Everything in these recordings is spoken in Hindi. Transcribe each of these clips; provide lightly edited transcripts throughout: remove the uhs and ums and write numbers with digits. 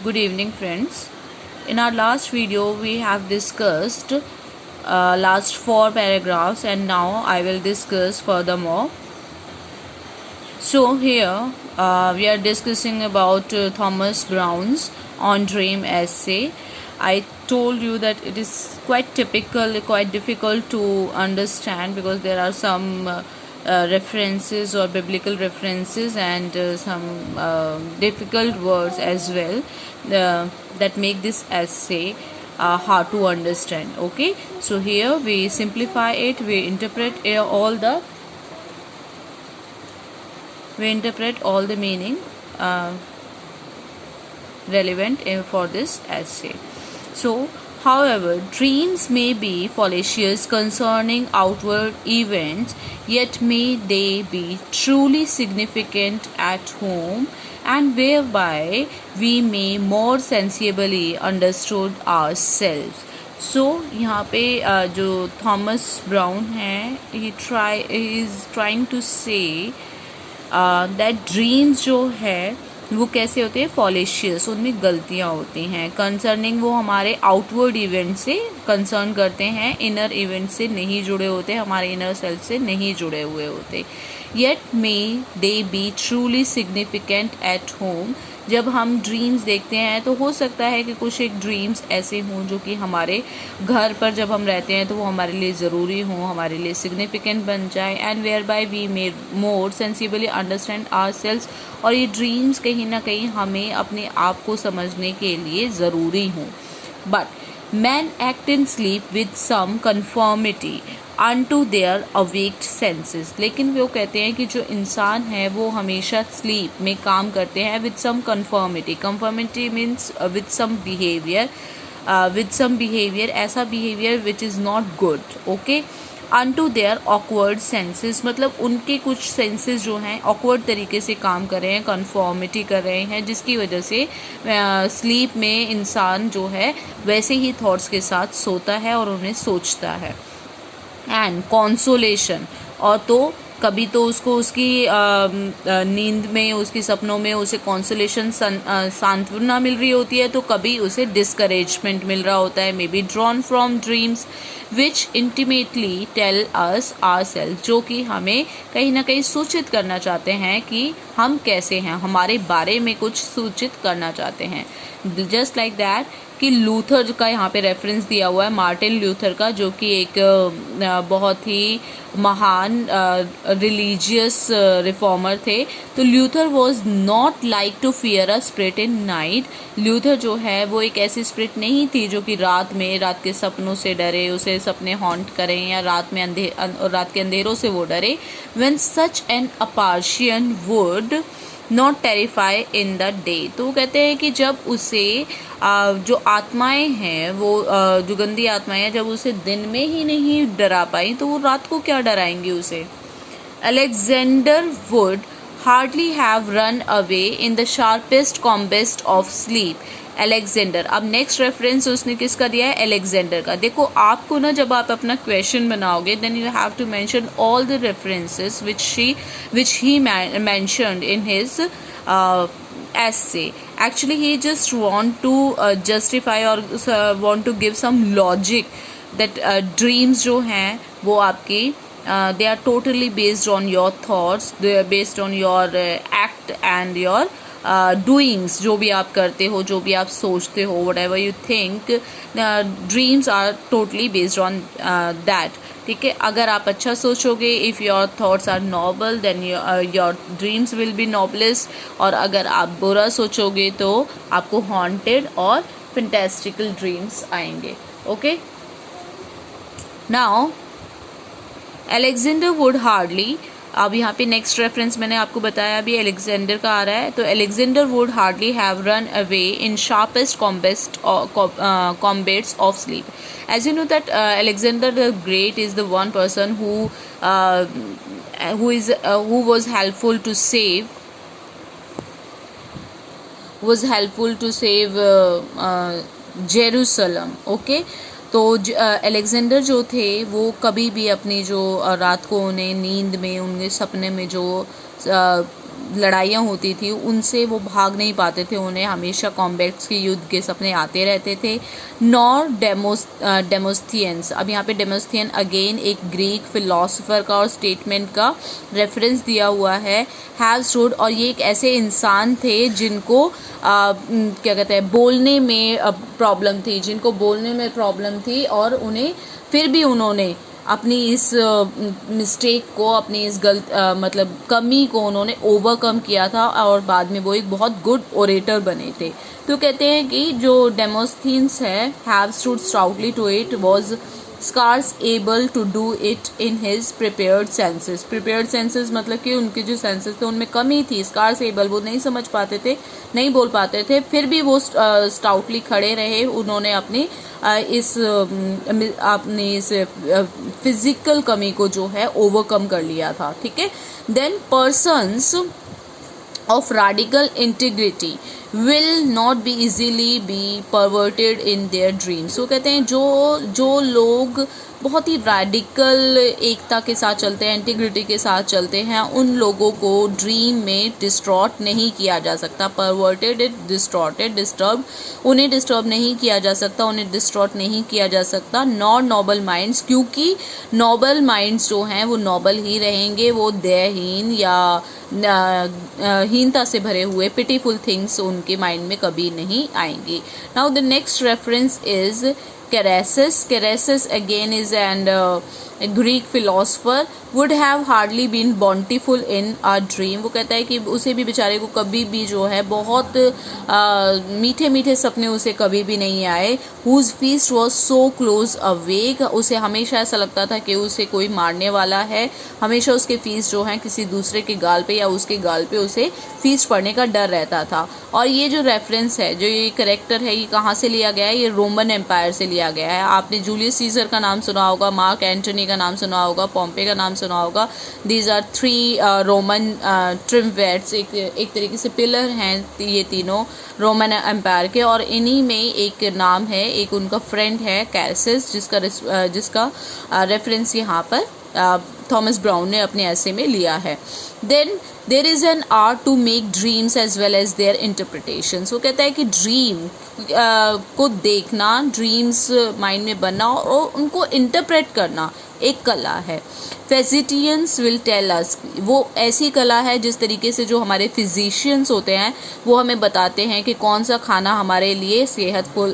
Good evening, friends. In our last video, we have discussed last 4 paragraphs, and now I will discuss furthermore. So here we are discussing about Thomas Browne's On Dream essay. I told you that it is quite typical, quite difficult to understand because there are some references or biblical references and some difficult words as well that make this essay hard to understand. Okay, so here we simplify it, we interpret all the meaning relevant for this essay. So, however, dreams may be fallacious concerning outward events, yet may they be truly significant at home, and whereby we may more sensibly understood ourselves. So यहाँ पे जो थॉमस ब्राउन है, he is trying to say that dreams जो है वो कैसे होते हैं, फॉलेशियस, उनमें गलतियाँ होती हैं कंसर्निंग, वो हमारे आउटवर्ड इवेंट से कंसर्न करते हैं, इनर इवेंट से नहीं जुड़े होते, हमारे इनर सेल्फ से नहीं जुड़े हुए होते. Yet may they B truly significant at home. जब हम ड्रीम्स देखते हैं तो हो सकता है कि कुछ एक ड्रीम्स ऐसे हों जो कि हमारे घर पर जब हम रहते हैं तो वो हमारे लिए ज़रूरी हों, हमारे लिए सिग्निफिकेंट बन जाए, and whereby we may more sensibly understand ourselves. और ये ड्रीम्स कहीं ना कहीं हमें अपने आप को समझने के लिए ज़रूरी हों. But man act in sleep with some conformity unto their awaked senses. लेकिन वो कहते हैं कि जो इंसान है वो हमेशा स्लीप में काम करते हैं with some conformity. Conformity means with some behavior, ऐसा behavior which is not good. Okay, unto their awkward senses, मतलब उनके कुछ senses जो हैं awkward तरीके से काम कर रहे हैं, conformity कर रहे हैं, जिसकी वजह से स्लीप में इंसान जो है वैसे ही थॉट्स के साथ सोता है और उन्हें सोचता है. एंड कॉन्सोलेशन, और तो कभी तो उसको उसकी नींद में, उसकी सपनों में उसे कॉन्सोलेशन, सांत्वना मिल रही होती है, तो कभी उसे डिस्करेजमेंट मिल रहा होता है. May be drawn from dreams which intimately tell us ourself, जो कि हमें कहीं ना कहीं सूचित करना चाहते हैं कि हम कैसे हैं, हमारे बारे में कुछ सूचित करना चाहते हैं. जस्ट लाइक दैट कि लूथर का यहाँ पे रेफरेंस दिया हुआ है, मार्टिन लूथर का, जो कि एक बहुत ही महान रिलीजियस रिफॉर्मर थे. तो Luther was not like to fear a spirit in night. Luther जो है वो एक ऐसी स्पिरिट नहीं थी जो कि रात के सपनों से डरे, उसे सपने हॉन्ट करें, या रात के अंधेरों से वो डरे. When such an apparition would not terrify in the day. तो वो कहते हैं कि जब उसे जो आत्माएं हैं, वो जो गंदी आत्माएं हैं, जब उसे दिन में ही नहीं डरा पाई तो वो रात को क्या डराएंगी उसे. Alexander would hardly have run away in the sharpest combat of sleep. Alexander, अब नेक्स्ट रेफरेंस उसने किसका दिया है, अलेक्जेंडर का. देखो आपको ना, जब आप अपना क्वेश्चन बनाओगे then you have to mention all the references which he mentioned in his essay. Actually he just want to justify or want to give some logic that dreams जो हैं वो आपकी they are totally based on your thoughts, they are based on your act and your doings. जो भी आप करते हो, जो भी आप सोचते हो, whatever you think, dreams are totally based on that. ठीक है, अगर आप अच्छा सोचोगे, if your thoughts are noble then your dreams will be noblest, और अगर आप बुरा सोचोगे तो आपको haunted और fantastical dreams आएंगे. Okay, now Alexander would hardly, अब यहाँ पे नेक्स्ट रेफरेंस मैंने आपको बताया अभी अलेक्जेंडर का आ रहा है. तो Alexander would hardly have run away in sharpest combats of sleep. As you know that Alexander the great is the one person who was helpful to save Jerusalem. Okay, तो अलेक्जेंडर जो थे वो कभी भी अपनी जो रात को उन्हें नींद में, उनके सपने में जो लड़ाइयाँ होती थी उनसे वो भाग नहीं पाते थे, उन्हें हमेशा कॉम्बैट्स के युद्ध के सपने आते रहते थे। नॉर डेमोस्थियंस, अब यहाँ पे डेमोस्थियन अगेन एक ग्रीक फिलोसोफर का और स्टेटमेंट का रेफरेंस दिया हुआ है। हैव स्टूड, और ये एक ऐसे इंसान थे जिनको क्या कहते हैं बोलने में प्रॉब्लम थी, जिनको बोलने में प्रॉब्लम थी, और उन्हें फिर भी उन्होंने अपनी इस मिस्टेक को, अपनी इस मतलब कमी को उन्होंने ओवरकम किया था और बाद में वो एक बहुत गुड ओरेटर बने थे। तो कहते हैं कि जो डेमोस्थीन्स है have stood stoutly to it was scarce able to do it in his prepared senses. Prepared senses मतलब कि उनके जो सेंसेस थे उनमें कमी थी। स्कार्स एबल, वो नहीं समझ पाते थे, नहीं बोल पाते थे, फिर भी वो स्टाउटली खड़े रहे। उन्होंने अपनी इस फिजिकल कमी को जो है ओवरकम कर लिया था। ठीक है। Then persons of radical integrity will not be easily be perverted in their dreams। so कहते हैं जो लोग बहुत ही रैडिकल एकता के साथ चलते हैं, इंटीग्रिटी के साथ चलते हैं, उन लोगों को ड्रीम में डिस्ट्रॉट नहीं किया जा सकता। परवर्टेड, डिस्ट्रॉटेड, डिस्टर्ब, उन्हें डिस्टर्ब नहीं किया जा सकता, उन्हें डिस्ट्रॉट नहीं किया जा सकता। नॉर नोबल माइंड्स, क्योंकि नोबल माइंड्स जो हैं वो नोबल ही रहेंगे, वो दयाहीन या हीनता से भरे हुए पिटीफुल थिंग्स उनके माइंड में कभी नहीं आएंगी। Now the next reference is Ceresus. Ceresus again is a Greek philosopher, would have hardly been bountiful in a dream। वो कहता है कि उसे भी बेचारे को कभी भी जो है बहुत मीठे मीठे सपने उसे कभी भी नहीं आए। Whose feast was so close awake, उसे हमेशा ऐसा लगता था कि उसे कोई मारने वाला है, हमेशा उसके फीस्ट जो हैं किसी दूसरे के गाल पे या उसके गाल पे उसे फीस्ट पड़ने का डर रहता था। और ये जो रेफरेंस है, जो ये करेक्टर है, ये कहाँ से लिया गया है? ये रोमन एम्पायर से लिया गया है। आपने जूलियस सीजर का नाम सुना होगा, मार्क एंटनी का नाम सुना होगा, पॉम्पे का नाम सुना होगा। दीज आर थ्री रोमन ट्रिम्वेट्स, एक तरीके से पिलर हैं ये तीनों रोमन एम्पायर के। और इन्हीं में एक नाम है, एक उनका फ्रेंड है कैरसिस, जिसका रेफरेंस यहाँ पर थॉमस ब्राउन ने अपने ऐसे में लिया है। Then there is an art to make dreams as well as their interpretations. वो कहता है कि ड्रीम को देखना, ड्रीम्स माइंड में बनना और उनको इंटरप्रेट करना एक कला है। फिजिशियंस विल टेल अस, वो ऐसी कला है जिस तरीके से जो हमारे फिजिशियंस होते हैं वो हमें बताते हैं कि कौन सा खाना हमारे लिए सेहतफुल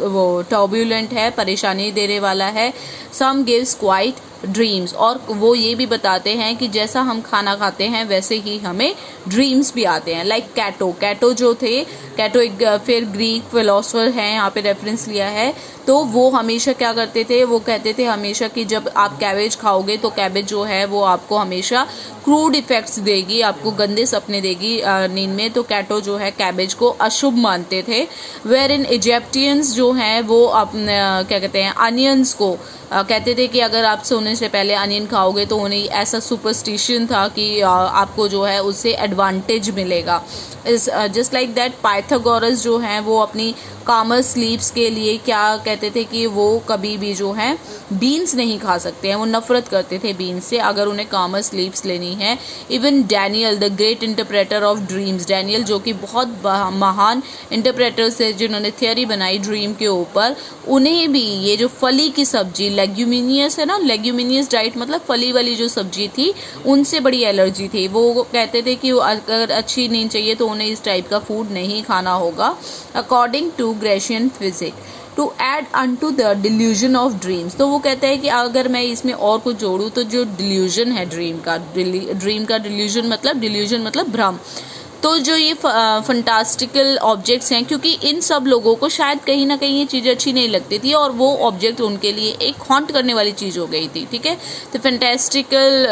वो टर्बुलेंट है, परेशानी देने वाला है। सम गिव्स क्वाइट ड्रीम्स, और वो ये भी बताते हैं कि जैसा हम खाना खाते हैं वैसे ही हमें ड्रीम्स भी आते हैं। लाइक कैटो जो थे, कैटो एक फिर ग्रीक फिलोसोफर हैं, यहाँ पे रेफरेंस लिया है। तो वो हमेशा क्या करते थे, वो कहते थे हमेशा कि जब आप कैबेज खाओगे तो कैबेज जो है वो आपको हमेशा क्रूड इफेक्ट्स देगी, आपको गंदे सपने देगी नींद में। तो कैटो जो है कैबेज को अशुभ मानते थे। वेयर इन इजिप्टियंस जो हैं वो अपने क्या कहते हैं अनियंस को कहते थे कि अगर आप सोने से पहले अनियन खाओगे तो उन्हें ऐसा सुपरस्टिशन था कि आपको जो है उससे एडवांटेज मिलेगा। जस्ट लाइक दैट पाइथागोरस जो हैं वो अपनी कामर स्लीप्स के लिए क्या कहते थे कि वो कभी भी जो है बीन्स नहीं खा सकते हैं, वो नफरत करते थे बीन्स से अगर उन्हें कामर स्लीप्स लेनी है। Even Daniel the great interpreter of dreams, Daniel जो कि बहुत महान इंटरप्रेटर्स थे जिन्होंने थियोरी बनाई ड्रीम के ऊपर, उन्हें भी ये जो फली की सब्जी लेग्यूमिनियस है ना, लेग्यूमिनियस डाइट मतलब फली वाली जो सब्जी थी उनसे बड़ी एलर्जी थी। वो कहते थे कि अगर अच्छी नींद चाहिए तो उन्हें इस टाइप का फूड नहीं खाना होगा। According to Grecian physic to add unto the delusion of dreams, तो वो कहता है कि अगर मैं इसमें और कुछ जोड़ूँ तो जो डिल्यूजन है ड्रीम का डिल्यूजन मतलब भ्रम, तो जो ये फंटास्टिकल ऑब्जेक्ट्स हैं, क्योंकि इन सब लोगों को शायद कहीं ना कहीं ये चीज़ अच्छी नहीं लगती थी और वो ऑब्जेक्ट उनके लिए एक हॉन्ट करने वाली चीज़ हो गई थी। ठीक है, तो फंटास्टिकल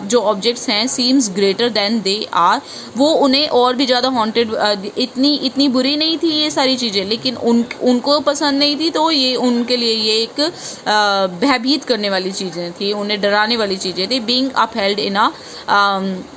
जो ऑब्जेक्ट्स हैं seems greater than they are, वो उन्हें और भी ज़्यादा हॉन्टेड, इतनी बुरी नहीं थी ये सारी चीज़ें, लेकिन उनको पसंद नहीं थी, तो ये उनके लिए ये एक भयभीत करने वाली चीज़ें थी, उन्हें डराने वाली चीज़ें थी। बीइंग अपहेल्ड इन अ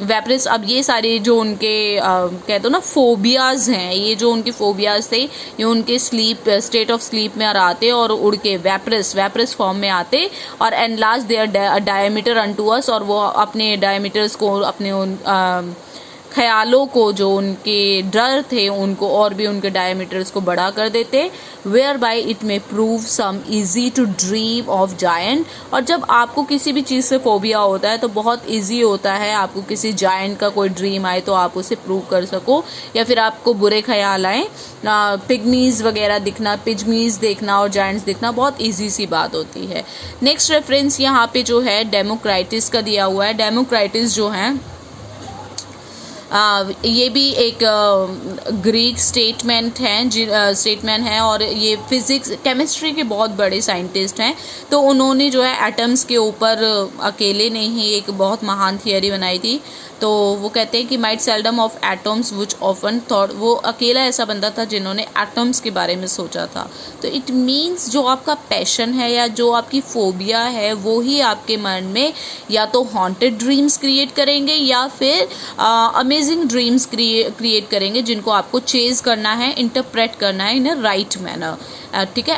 वेपरस, अब ये सारे जो उनके कहते हो ना फोबियाज हैं, ये जो उनके फोबियाज थे ये उनके स्टेट ऑफ स्लीप में आते और उड़ के वेपरस फॉर्म में आते और enlarge their diameter unto us, और वो अपने डायमीटर्स को अपने ख्यालों को, जो उनके डर थे उनको और भी उनके डायमीटर्स को बड़ा कर देते। Whereby it may prove some easy to dream of giant. और जब आपको किसी भी चीज़ से फोबिया होता है तो बहुत इजी होता है, आपको किसी जायंट का कोई ड्रीम आए तो आप उसे प्रूव कर सको, या फिर आपको बुरे ख्याल आए, पिग्मीज वगैरह दिखना, पिग्मीज देखना और जायंट्स दिखना बहुत ईजी सी बात होती है। नेक्स्ट रेफरेंस यहाँ पे जो है डेमोक्राइटिस का दिया हुआ है। डेमोक्राइटिस जो है ये भी एक ग्रीक स्टेटमेंट है और ये फिज़िक्स केमिस्ट्री के बहुत बड़े साइंटिस्ट हैं। तो उन्होंने जो है एटम्स के ऊपर अकेले ने ही एक बहुत महान थियरी बनाई थी। तो वो कहते हैं कि might seldom of atoms which often thought, वो अकेला ऐसा बंदा था जिन्होंने एटम्स के बारे में सोचा था। तो इट मीन्स जो आपका पैशन है या जो आपकी फोबिया है वो ही आपके मन में या तो हॉन्टेड ड्रीम्स क्रिएट करेंगे या फिर अमेजिंग ड्रीम्स क्रिएट करेंगे, जिनको आपको चेज करना है, इंटरप्रेट करना है इन अ राइट मैनर। ठीक है।